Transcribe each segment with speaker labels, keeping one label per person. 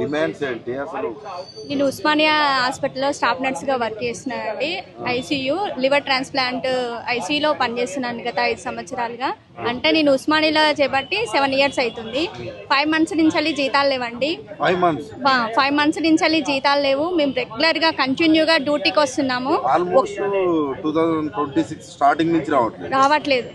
Speaker 1: Demands ఏంటి అసలు?
Speaker 2: నేను ఉస్మానియా హాస్పిటల్లో స్టాఫ్ నర్స్గా వర్క్ చేస్తున్నానండి. ఐసీయూ లివర్ ట్రాన్స్ప్లాంట్ ఐసీయూలో పనిచేస్తున్నాను గత 5 సంవత్సరాలుగా. అంటే నేను ఉస్మానియాలో చేపట్టి 7 ఇయర్స్ అవుతుంది. 5 మంత్స్ నుంచి జీతాలు లేవండి. 5 మంత్స్ నుంచి జీతాలు లేవు. మేము రెగ్యులర్గా కంటిన్యూగా డ్యూటీకి వస్తున్నాము.
Speaker 1: ఆల్మోస్ట్ 2026 స్టార్టింగ్ నుంచి రావట్లేదు.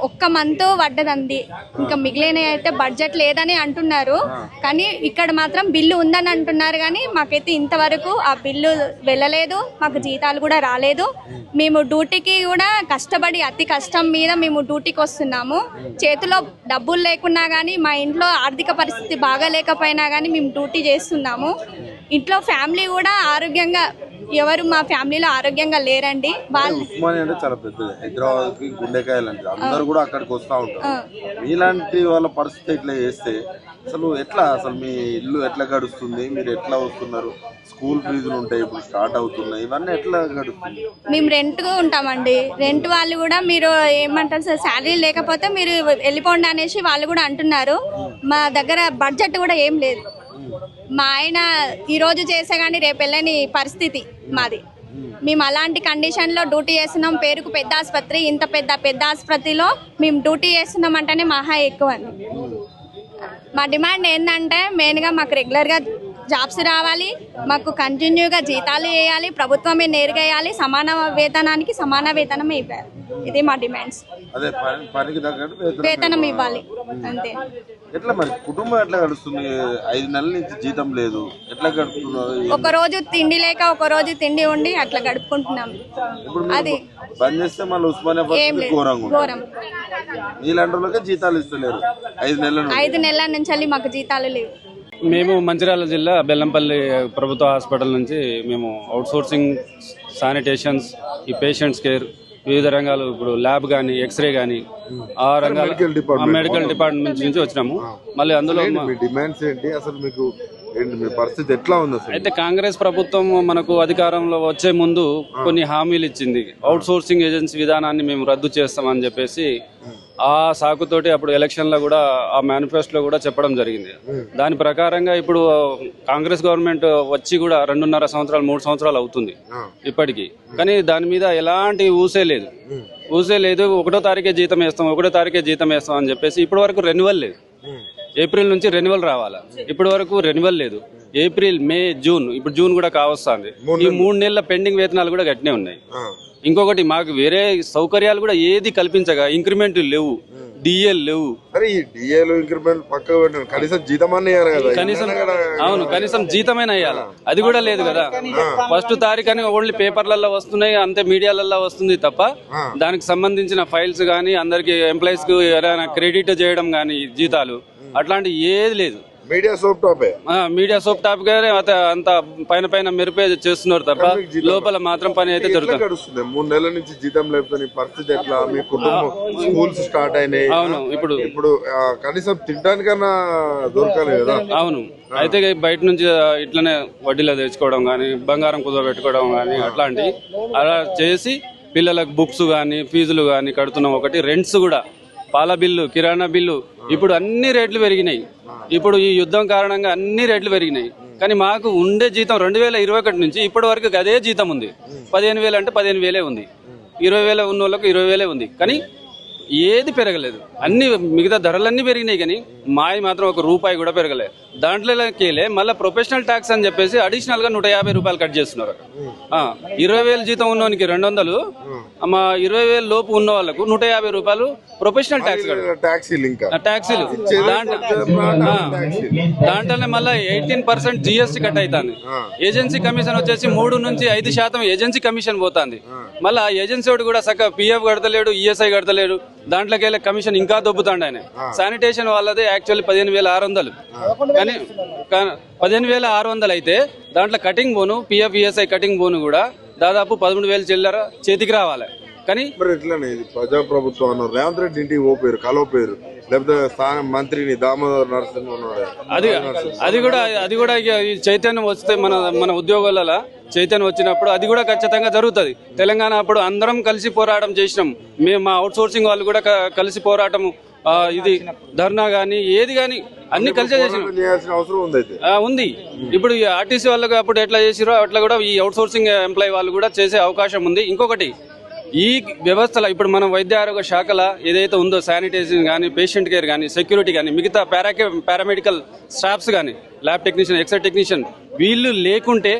Speaker 2: ఒక్క మంత్ పడ్డదండి. ఇంకా మిగిలిన అయితే బడ్జెట్ లేదని అంటున్నారు, కానీ ఇక్కడ మాత్రం బిల్లు ఉందని అంటున్నారు. కానీ మాకైతే ఇంతవరకు ఆ బిల్లు వెళ్ళలేదు, మాకు జీతాలు కూడా రాలేదు. మేము డ్యూటీకి కూడా కష్టపడి అతి కష్టం మీద మేము డ్యూటీకి వస్తున్నాము. చేతిలో డబ్బులు లేకున్నా కానీ, మా ఇంట్లో ఆర్థిక పరిస్థితి బాగా లేకపోయినా కానీ మేము డ్యూటీ చేస్తున్నాము. ఇంట్లో ఫ్యామిలీ కూడా ఆరోగ్యంగా, ఎవరు మా ఫ్యామిలీలో ఆరోగ్యంగా లేరండి. వాళ్ళు
Speaker 1: ఉస్మానియా అంటే చాలా పెద్దది, హైదరాబాద్ కి గుండెకాయలు అంటే అందరూ కూడా అక్కడికి వస్తూ ఉంటారు. మీలాంటి వాళ్ళ పరిస్థితి ఇట్లా చేస్తే అసలు ఎట్లా, అసలు మీ ఇల్లు ఎట్లా గడుస్తుంది? మీరు ఎట్లా వస్తున్నారు? స్కూల్ ఫీజులు ఉంటాయి, ఇప్పుడు స్టార్ట్ అవుతున్నాయి, ఇవన్నీ ఎట్లా గడుస్తుంది?
Speaker 2: మేము రెంట్గా ఉంటామండి. రెంట్ వాళ్ళు కూడా మీరు ఏమంటారు సార్, శాలరీ లేకపోతే మీరు వెళ్ళిపోండి అనేసి వాళ్ళు కూడా అంటున్నారు. మా దగ్గర బడ్జెట్ కూడా ఏం లేదు. మా ఆయన ఈరోజు చేసే కానీ రేపు వెళ్ళని పరిస్థితి మాది. మేము అలాంటి కండిషన్లో డ్యూటీ చేస్తున్నాం. పేరుకు పెద్ద ఆసుపత్రి, ఇంత పెద్ద ఆసుపత్రిలో మేము డ్యూటీ చేస్తున్నాం అంటేనే మహా ఎక్కువ అండి. మా డిమాండ్ ఏంటంటే మెయిన్గా మాకు రెగ్యులర్గా జాబ్స్ రావాలి, మాకు కంటిన్యూగా జీతాలు వేయాలి, ప్రభుత్వమే నేరుగా వేయాలి, సమాన వేతనానికి సమాన వేతనం ఇవ్వాలి. ఇది మా డిమాండ్స్. వేతనం ఇవ్వాలి అంతే.
Speaker 1: ఎట్లా మరి కుటుంబం ఎట్లా గడుస్తుంది? 5 నెలల నుంచి జీతం లేదు, ఎట్లా గడుపుతున్నారు?
Speaker 2: ఒక రోజు తిండి లేక, ఒక రోజు తిండి ఉండి అట్లా గడుపుకుంటున్నాం. అది
Speaker 1: బంద్ చేస్తే మళ్ళీ ఉస్మానియా ఘోరం. ఇలాంటి వాళ్ళకే జీతాలు ఇస్తలేరు 5 నెలల
Speaker 2: నుంచి మాకు జీతాలు లేవు.
Speaker 3: మేము మంచిర్యాల జిల్లా బెల్లంపల్లి ప్రభుత్వ హాస్పిటల్ నుంచి మేము అవుట్సోర్సింగ్ శానిటేషన్స్, ఈ పేషెంట్స్ కేర్, వివిధ రంగాలు, ఇప్పుడు ల్యాబ్ కానీ, ఎక్స్రే కానీ, ఆ రంగాలు మెడికల్ డిపార్ట్మెంట్ నుంచి వచ్చినాము. మళ్ళీ అందులో
Speaker 1: డిమాండ్స్ ఏంటి అసలు? మీకు మీ పరిస్థితి ఎట్లా ఉంది?
Speaker 3: అయితే కాంగ్రెస్ ప్రభుత్వం మనకు అధికారంలో వచ్చే ముందు కొన్ని హామీలు ఇచ్చింది. అవుట్ సోర్సింగ్ ఏజెన్సీ విధానాన్ని మేము రద్దు చేస్తామని చెప్పేసి ఆ సాకుతోటి అప్పుడు ఎలక్షన్లో కూడా ఆ మేనిఫెస్టోలో కూడా చెప్పడం జరిగింది. దాని ప్రకారంగా ఇప్పుడు కాంగ్రెస్ గవర్నమెంట్ వచ్చి కూడా 2.5 సంవత్సరాలు 3 సంవత్సరాలు అవుతుంది ఇప్పటికీ. కానీ దాని మీద ఎలాంటి ఊసే లేదు. 1వ తారీఖే జీతం వేస్తాం అని చెప్పేసి ఇప్పటి వరకు రెన్యువల్ లేదు. ఏప్రిల్ నుంచి రెన్యువల్ రావాలా, ఇప్పటి వరకు రెన్యువల్ లేదు. ఏప్రిల్, మే, జూన్, ఇప్పుడు జూన్ కూడా కావస్తుంది. ఈ 3 నెలల పెండింగ్ వేతనాలు కూడా గట్టినే ఉన్నాయి. ఇంకొకటి మాకు వేరే సౌకర్యాలు కూడా ఏది కల్పించగా, ఇంక్రిమెంట్ లేవు, డిఎల్ లేవు. కనీసం జీతమైనా వేయాలి, అది కూడా లేదు కదా. 1వ తారీఖు అని ఓన్లీ పేపర్లలో వస్తున్నాయి, అంతే మీడియాలలో వస్తుంది తప్ప దానికి సంబంధించిన ఫైల్స్ కానీ, అందరికి ఎంప్లాయీస్ కు ఎవరైనా క్రెడిట్ చేయడం కానీ జీతాలు అట్లాంటి ఏది లేదు.
Speaker 1: మీడియా
Speaker 3: సోప్ టాప్ గానే అంత పైన మెరుపే చేస్తున్నారు తప్ప లోపల మాత్రం పని అయితే జరుగుతుంది.
Speaker 1: 3 నెలల నుంచి జీతం లేకపోతే పరిస్థితి ఎట్లా? మీ కుటుంబం స్కూల్స్ స్టార్ట్ అయినాయి.
Speaker 3: అవును,
Speaker 1: ఇప్పుడు కనీసం తినడానికన్నా దొరకలేదు కదా.
Speaker 3: అవును, అయితే బయట నుంచి ఇట్లనే వడ్డీలో తెచ్చుకోవడం కానీ, బంగారం కుదరబెట్టుకోవడం కానీ అట్లాంటి అలా చేసి పిల్లలకు బుక్స్ కానీ, ఫీజులు కానీ కడుతున్నాం. ఒకటి రెంట్స్ కూడా, పాల బిల్లు, కిరాణా బిల్లు, ఇప్పుడు అన్ని రేట్లు పెరిగినాయి. ఇప్పుడు ఈ యుద్ధం కారణంగా అన్ని రేట్లు పెరిగినాయి. కానీ మాకు ఉండే జీతం 2021 నుంచి ఇప్పటి వరకు అదే జీతం ఉంది. 15,000 అంటే 15,000 ఉంది, 20,000 ఉన్న వాళ్ళకు 20,000 ఉంది. కానీ ఏది పెరగలేదు. అన్ని మిగతా ధరలన్నీ పెరిగినాయి, కానీ మాయి మాత్రం ₹1 కూడా పెరగలేదు. దాంట్లోకెళ్ళే మళ్ళీ ప్రొఫెషనల్ ట్యాక్స్ అని చెప్పేసి అడిషనల్ గా ₹150 కట్ చేస్తున్నారు. 20,000 జీతం ఉన్నవానికి 200, మా 20,000 లోపు ఉన్న వాళ్ళకు ₹150 ప్రొఫెషనల్ ట్యాక్స్ ట్యాక్సీలు. దాంట్లోనే మళ్ళీ 18% GST కట్ అవుతుంది. ఏజెన్సీ కమిషన్ వచ్చేసి 3 నుంచి 5% ఏజెన్సీ కమిషన్ పోతుంది. మళ్ళీ ఏజెన్సీ వాడు కూడా చక్కగా PF కడతలేడు, ESI కడతలేడు. దాంట్లోకి వెళ్ళే కమిషన్ ఇంకా దొబ్బుతాండి ఆయన. శానిటేషన్ వాళ్ళదే యాక్చువల్లీ 15,600, కానీ 15,600 అయితే దాంట్లో కటింగ్ బోను, PF ESI కటింగ్ బోను కూడా దాదాపు 13,000 చిల్లర చేతికి రావాలి. కానీ
Speaker 1: ప్రజాప్రభుత్వం అన్నారు, రేవంత్ రెడ్డి ఇంటికి పోయారు, కలవపోయారు, లేకపోతే స్థానం మంత్రిని దామోదర్ నరసింహ
Speaker 3: అది కూడా ఈ చైతన్యం వస్తే మన ఉద్యోగాలలో చైతన్యం వచ్చినప్పుడు అది కూడా ఖచ్చితంగా జరుగుతుంది. తెలంగాణ అప్పుడు అందరం కలిసి పోరాటం చేసినాం. మేము మా అవుట్ సోర్సింగ్ వాళ్ళు కూడా కలిసి పోరాటం ఇది ధర్నా గానీ ఏది గానీ అన్ని కలిసే చేసిన
Speaker 1: చేయాల్సిన అవసరం ఉంది అయితే.
Speaker 3: ఉంది. ఇప్పుడు ఈ ఆర్టీసీ వాళ్ళకి అప్పుడు ఎట్లా చేసిరో అట్లా కూడా ఈ అవుట్ సోర్సింగ్ ఎంప్లాయీ వాళ్ళు కూడా చేసే అవకాశం ఉంది. ఇంకొకటి ఈ వ్యవస్థలో ఇప్పుడు మనం వైద్య ఆరోగ్య శాఖల ఏదైతే ఉందో శానిటైజేషన్ కానీ పేషెంట్ కేర్ కానీ సెక్యూరిటీ కానీ మిగతా పారామెడికల్ స్టాఫ్స్ కానీ ల్యాబ్ టెక్నీషియన్ ఎక్స్రే టెక్నీషియన్ వీళ్ళు లేకుంటే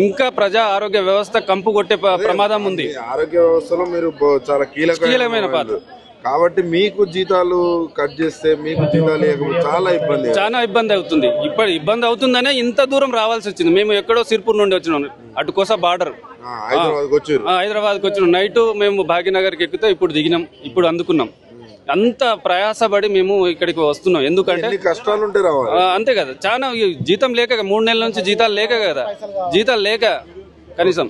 Speaker 3: ఇంకా ప్రజా ఆరోగ్య వ్యవస్థ కంపు కొట్టే ప్రమాదం ఉంది.
Speaker 1: ఆరోగ్య వ్యవస్థలో మీరు చాలా
Speaker 3: కీలకమైన పాత్ర.
Speaker 1: కాబట్టి మీకు జీతాలు కట్ చేస్తే మీకు జీతాలు లేకపోతే చాలా
Speaker 3: ఇబ్బంది అవుతుంది. ఇప్పుడు ఇబ్బంది అవుతుందనే ఇంత దూరం రావాల్సి వచ్చింది. మేము ఎక్కడో సిర్పూర్ నుండి వచ్చినాం, అటు కోసా బార్డర్ హైదరాబాద్కి వచ్చినాం. నైట్ మేము భాగ్యనగర్కి ఎక్కితే ఇప్పుడు దిగినాం, ఇప్పుడు అందుకున్నాం. అంత ప్రయాసపడి మేము ఇక్కడికి వస్తున్నాం. ఎందుకంటే
Speaker 1: కష్టాలు ఉంటే రావాలి,
Speaker 3: అంతే కదా. చాలా జీతం లేక 3 నెలల నుంచి జీతాలు లేక కదా, జీతాలు లేక కనీసం